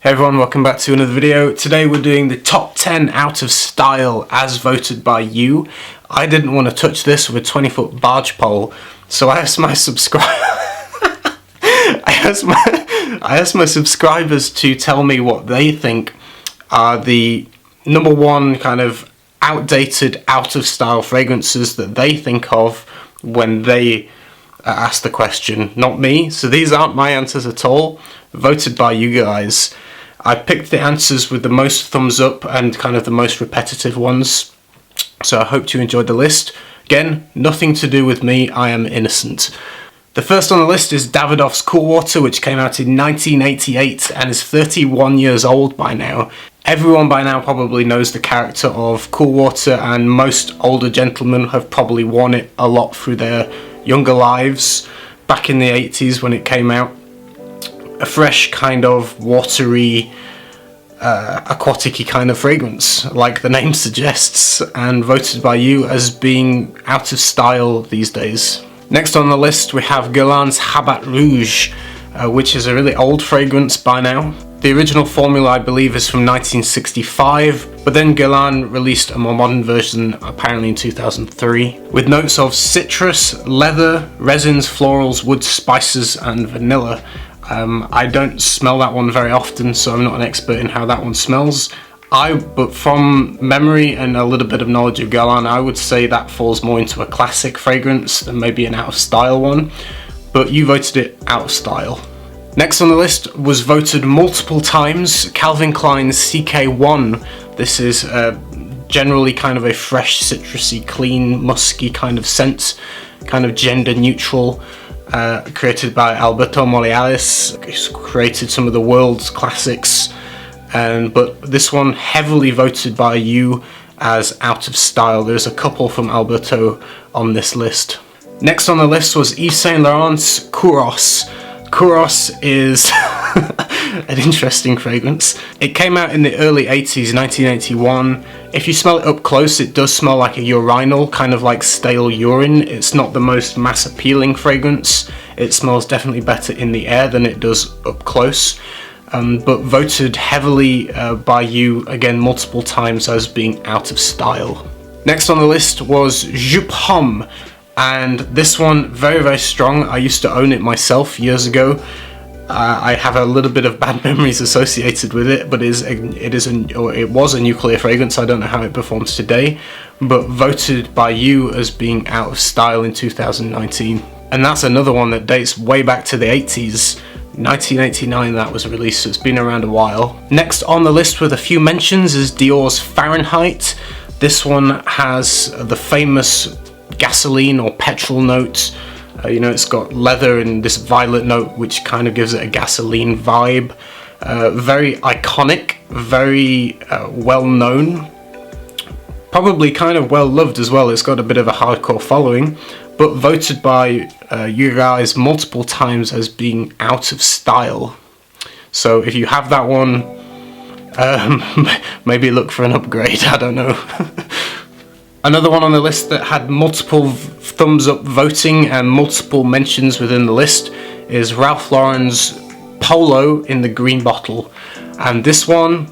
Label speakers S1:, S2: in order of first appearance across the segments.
S1: Hey everyone, welcome back to another video. Today we're doing the top 10 out of style as voted by you. I didn't want to touch this with a 20-foot barge pole, so I asked my I asked my subscribers to tell me what they think are the number one kind of outdated, out of style fragrances that they think of when they ask the question, not me. So these aren't my answers at all, voted by you guys. I picked the answers with the most thumbs up and kind of the most repetitive ones, so I hope you enjoyed the list. Again, nothing to do with me, I am innocent. The first on the list is Davidoff's Cool Water, which came out in 1988 and is 31 years old by now. Everyone by now probably knows the character of Cool Water, and most older gentlemen have probably worn it a lot through their younger lives back in the 80s when it came out. A fresh kind of watery, aquatic-y kind of fragrance, like the name suggests, and voted by you as being out of style these days. Next on the list we have Gillan's Hobbit Rouge, which is a really old fragrance by now. The original formula I believe is from 1965, but then Gillan released a more modern version apparently in 2003, with notes of citrus, leather, resins, florals, wood, spices and vanilla. I don't smell that one very often, so I'm not an expert in how that one smells. But from memory and a little bit of knowledge of Gillan, I would say that falls more into a classic fragrance than maybe an out of style one, but you voted it out of style. Next on the list was voted multiple times, Calvin Klein's CK1. This is generally kind of a fresh, citrusy, clean, musky kind of scent, kind of gender neutral. Created by Alberto Moreales. He's created some of the world's classics, but this one heavily voted by you as out of style. There's a couple from Alberto on this list. Next on the list was Issei Lawrence Kouros. Kouros is an interesting fragrance. It came out in the early 80s, 1981. If you smell it up close, it does smell like a urinal, kind of like stale urine. It's not the most mass appealing fragrance. It smells definitely better in the air than it does up close, but voted heavily by you again multiple times as being out of style. Next on the list was Jupe Homme, and this one very, very strong. I used to own it myself years ago. I have a little bit of bad memories associated with it, but it was a nuclear fragrance. I don't know how it performs today, but voted by you as being out of style in 2019. And that's another one that dates way back to the 80s. 1989 that was released, so it's been around a while. Next on the list with a few mentions is Dior's Fahrenheit. This one has the famous gasoline or petrol note. It's got leather and this violet note which kind of gives it a gasoline vibe. Very iconic, very well known, probably kind of well loved as well. It's got a bit of a hardcore following, but voted by you guys multiple times as being out of style. So if you have that one, maybe look for an upgrade, I don't know. Another one on the list that had multiple thumbs up voting and multiple mentions within the list is Ralph Lauren's Polo in the green bottle. And this one,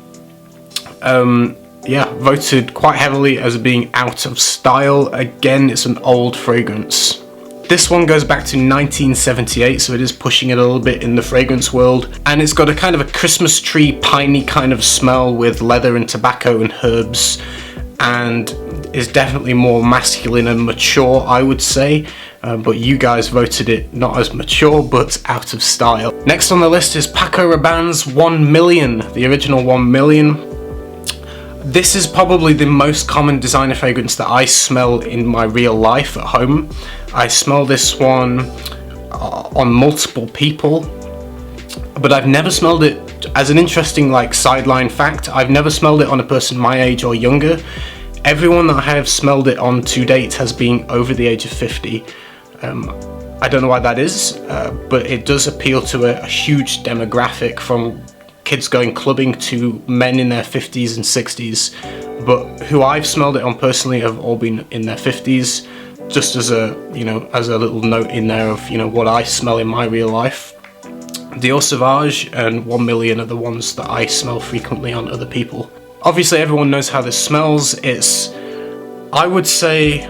S1: voted quite heavily as being out of style. Again, it's an old fragrance. This one goes back to 1978, so it is pushing it a little bit in the fragrance world. And it's got a kind of a Christmas tree, piney kind of smell with leather and tobacco and herbs, and is definitely more masculine and mature, I would say, but you guys voted it not as mature but out of style. Next on the list is Paco Rabanne's 1 Million, the original 1 Million. This is probably the most common designer fragrance that I smell in my real life at home. I smell this one on multiple people, but I've never smelled it, as an interesting sideline fact, I've never smelled it on a person my age or younger. Everyone that I have smelled it on to date has been over the age of 50. I don't know why that is, but it does appeal to a huge demographic, from kids going clubbing to men in their 50s and 60s. But who I've smelled it on personally have all been in their 50s, just as a little note in there of what I smell in my real life. Dior Sauvage, and 1 Million are the ones that I smell frequently on other people. Obviously everyone knows how this smells. It's, I would say,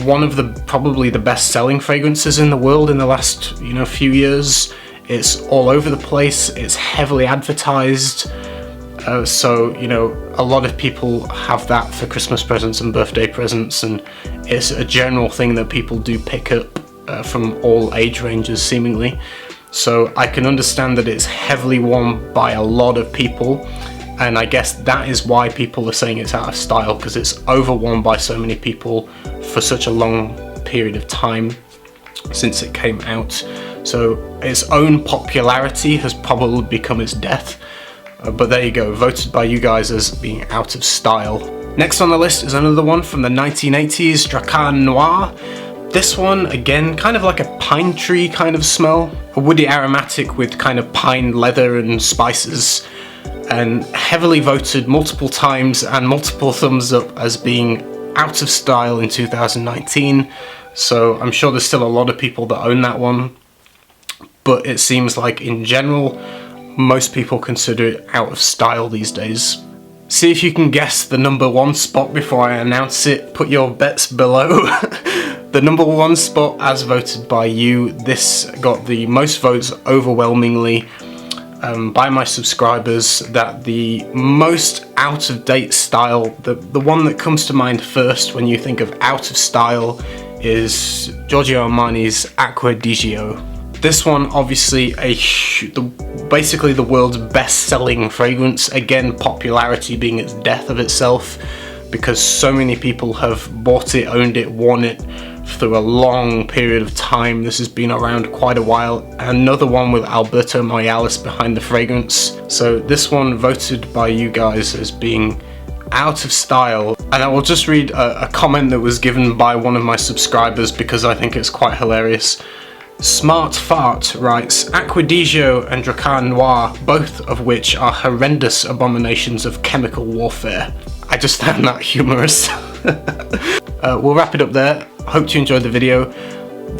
S1: one of the probably the best selling fragrances in the world in the last few years. It's all over the place, it's heavily advertised, so a lot of people have that for Christmas presents and birthday presents, and it's a general thing that people do pick up from all age ranges seemingly. So I can understand that it's heavily worn by a lot of people, and I guess that is why people are saying it's out of style, because it's overworn by so many people for such a long period of time since it came out. So its own popularity has probably become its death. But there you go, voted by you guys as being out of style. Next on the list is another one from the 1980s, Drakkar Noir. This one, again, kind of like a pine tree kind of smell. A woody aromatic with kind of pine leather and spices. And heavily voted multiple times and multiple thumbs up as being out of style in 2019. So I'm sure there's still a lot of people that own that one. But it seems like in general, most people consider it out of style these days. See if you can guess the #1 spot before I announce it. Put your bets below. The #1 spot as voted by you. This got the most votes overwhelmingly by my subscribers. That the most out of date style, the one that comes to mind first when you think of out of style, is Giorgio Armani's Aqua Do. This one, obviously, basically the world's best-selling fragrance. Again, popularity being its death of itself, because so many people have bought it, owned it, worn it through a long period of time. This has been around quite a while. Another one with Alberto Morelos behind the fragrance. So this one voted by you guys as being out of style. And I will just read a comment that was given by one of my subscribers because I think it's quite hilarious. Smart Fart writes, Aqua Do and Drakkar Noir, both of which are horrendous abominations of chemical warfare. I just found that humorous. We'll wrap it up there. Hope you enjoyed the video.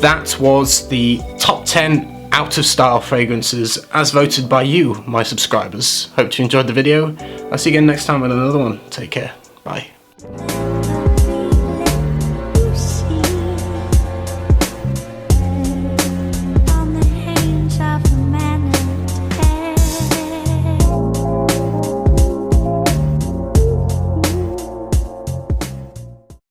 S1: That was the top 10 out of style fragrances as voted by you, my subscribers. Hope you enjoyed the video. I'll see you again next time with another one. Take care. Bye.